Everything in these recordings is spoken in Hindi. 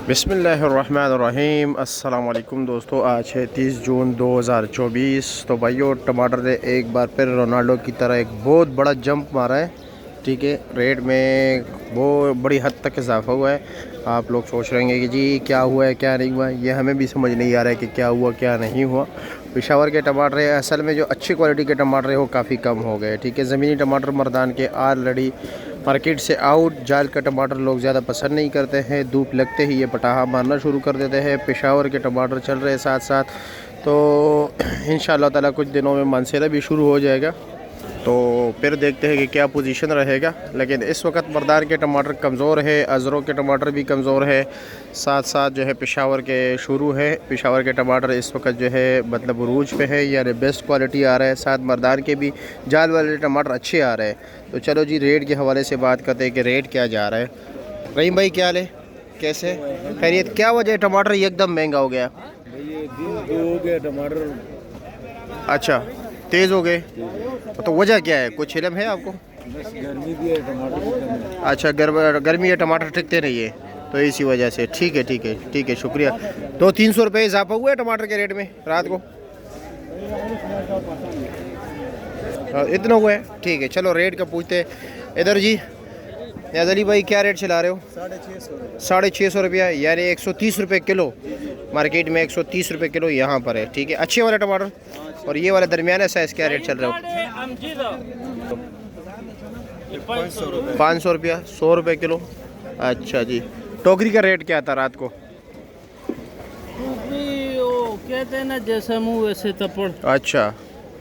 बिस्मिल्लाहिर्रहमानिर्रहीम। अस्सलाम वालेकुम दोस्तों, आज है 30 जून 2024। तो भाइयों, टमाटर ने एक बार फिर रोनाल्डो की तरह एक बहुत बड़ा जंप मारा है। ठीक है, रेट में बहुत बड़ी हद तक इजाफा हुआ है। आप लोग सोच रहे हैं कि जी क्या हुआ है क्या नहीं हुआ है, ये हमें भी समझ नहीं आ रहा है कि क्या हुआ क्या नहीं हुआ। पेशावर के टमाटर असल में जो अच्छी क्वालिटी के टमाटर है वो काफ़ी कम हो गए। ठीक है, ज़मीनी टमाटर मर्दान के ऑलरेडी मार्केट से आउट। जाल का टमाटर लोग ज़्यादा पसंद नहीं करते हैं, धूप लगते ही ये पटाखा मारना शुरू कर देते हैं। पेशावर के टमाटर चल रहे हैं साथ साथ, तो इंशाअल्लाह ताला कुछ दिनों में मनसेरा भी शुरू हो जाएगा, तो फिर देखते हैं कि क्या पोजीशन रहेगा। लेकिन इस वक्त मर्दान के टमाटर कमज़ोर है, अज़रों के टमाटर भी कमज़ोर है, साथ साथ जो है पेशावर के शुरू है। पेशावर के टमाटर इस वक्त जो है मतलब उरूज पे है, यानी बेस्ट क्वालिटी आ रहा है। साथ मर्दान के भी जाल वाले टमाटर अच्छे आ रहे हैं। तो चलो जी, रेट के हवाले से बात करते हैं कि रेट क्या जा रहा है। रहीम भाई क्या हाल है, कैसे खैरियत? क्या वजह है टमाटर एकदम महंगा हो गया? हो गया टमाटर। अच्छा, तेज़ हो गए, तो वजह क्या है, कुछ इल्म है आपको? बस गर्मी भी है, टमाटर। अच्छा, गर्मी है, टमाटर टिकते नहीं है, तो इसी वजह से। ठीक है ठीक है ठीक है, शुक्रिया। तो 300 रुपये इजाफा हुआ है टमाटर के रेट में रात को? इतना हुआ है, ठीक है। चलो रेट का पूछते हैं। इधर जी याद अली भाई, क्या रेट चला रहे हो? 650 रुपया, यानी 130 रुपये किलो। मार्केट में 130 रुपये किलो यहाँ पर है। ठीक है, अच्छे वाले टमाटर। और ये वाला दरमियाना साइज़ क्या रेट चल रहा है? 500 रुपया, 100 रुपये किलो। अच्छा जी, टोकरी का रेट क्या था रात को? कहते हैं ना, जैसा मुंह वैसे तपड़। अच्छा,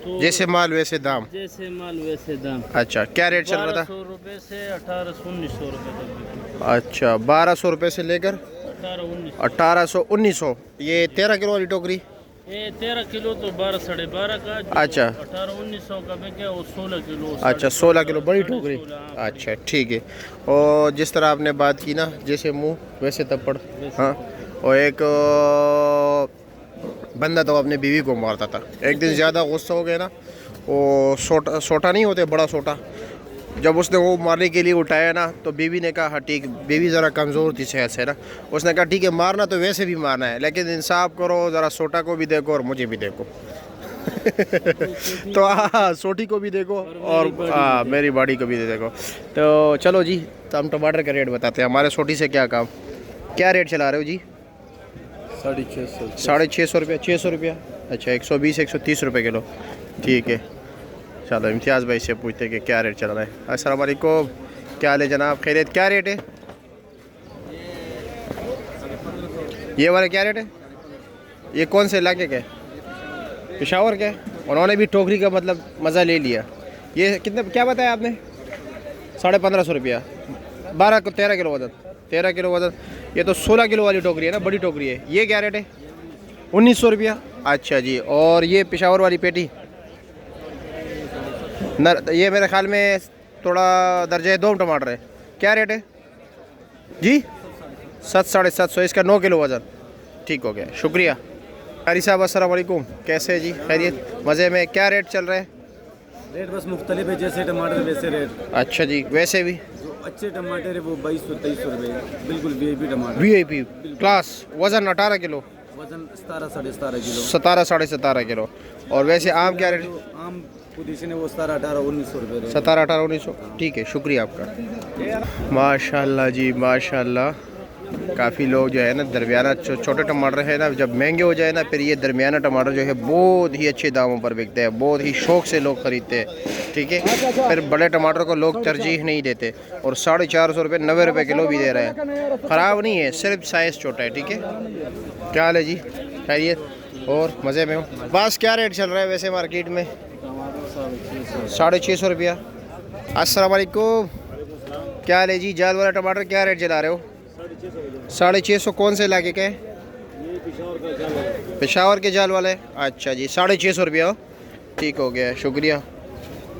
तो जैसे माल वैसे दाम। जैसे माल वैसे दाम। अच्छा, क्या रेट चल रहा था? 1200 रुपये से 1800-1900 रुपये तक। अच्छा, 1200 रुपये से लेकर 1800-1900। ये 13 किलो वाली टोकरी? ये 13 किलो तो 12-12.5 का। अच्छा, 1800-1900 का भी क्या, वो 16 किलो। अच्छा 16 किलो बड़ी टोकरी। अच्छा ठीक है। और जिस तरह आपने बात की ना, जैसे मुंह वैसे तप्पड़। हाँ, और एक बंदा तो अपने बीवी को मारता था। एक दिन ज़्यादा गुस्सा हो गया ना, वो सोटा नहीं होते, बड़ा सोटा, जब उसने वो मारने के लिए उठाया ना, तो बीवी ने कहा हाँ ठीक। बीवी ज़रा कमज़ोर थी सेहत से ना, उसने कहा ठीक है, मारना तो वैसे भी मारना है, लेकिन इंसाफ करो, ज़रा सोटा को भी देखो और मुझे भी देखो। तो हाँ, सोटी को भी देखो और मेरी बॉडी को भी देखो। तो चलो जी, तो हम टमाटर का रेट बताते हैं। हमारे सोटी से क्या काम, क्या रेट चला रहे हो जी? 650 रुपया, 600 रुपया। अच्छा, 120-130 रुपये किलो। ठीक है, चलो इम्तियाज़ भाई से पूछते हैं कि क्या रेट चल रहा है। अस्सलाम वालेकुम, क्या हाल है जनाब, खैरियत? क्या रेट है ये वाला, क्या रेट है? ये कौन से इलाके के? पेशावर के। उन्होंने भी टोकरी का मतलब मज़ा ले लिया। ये कितने, क्या बताया आपने? 1550 रुपया, 13 किलो वजन। 13 किलो वजन, ये तो 16 किलो वाली टोकरी है ना, बड़ी टोकरी है। ये क्या रेट है? 1900 रुपया। अच्छा जी, और ये पेशावर वाली पेटी ये मेरे ख्याल में थोड़ा दर्जा दो टमाटर है, क्या रेट है जी? 700-750, इसका 9 किलो वज़न। ठीक हो गया, शुक्रिया। कारी साहब अस्सलाम वालेकुम, कैसे है जी, खैरियत? मज़े में? क्या रेट चल रहा है? रेट बस मुख्तलिफ है, जैसे टमाटर वैसे रेट। अच्छा जी, वैसे भी जो अच्छे टमाटर है वो 2200-2300 रुपये, बिल्कुल वीआईपी टमाटर। VIP class. वज़न 18 किलो, वजन 17-17.5 किलो। 17-17.5 किलो। और वैसे आम क्या रेट? जो आम पोजीशन है वो 17-18-1900 रुपये। 17-18-1900। ठीक है, शुक्रिया आपका। माशाल्लाह जी माशाल्लाह। काफ़ी लोग जो है ना, दरमियाना छोटे टमाटर है ना, जब महंगे हो जाए ना, फिर ये दरमियाना टमाटर जो है बहुत ही अच्छे दामों पर बिकते हैं, बहुत ही शौक़ से लोग ख़रीदते हैं। ठीक है, फिर बड़े टमाटर को लोग तरजीह नहीं देते, और 450 रुपये 90 रुपये किलो भी दे रहे हैं। ख़राब नहीं है, सिर्फ साइज़ छोटा है। ठीक है, क्या हाल है जी, खैरियत? और मज़े में हो? बस क्या रेट चल रहा है वैसे मार्केट में? 650 रुपया। अस्सलाम वालेकुम, क्या हाल है जी? जाल वाला टमाटर क्या रेट चला रहे हो? 650। कौन से इलाके का है? पेशावर के जाल वाले। अच्छा जी, 650 रुपया। ठीक हो गया, शुक्रिया।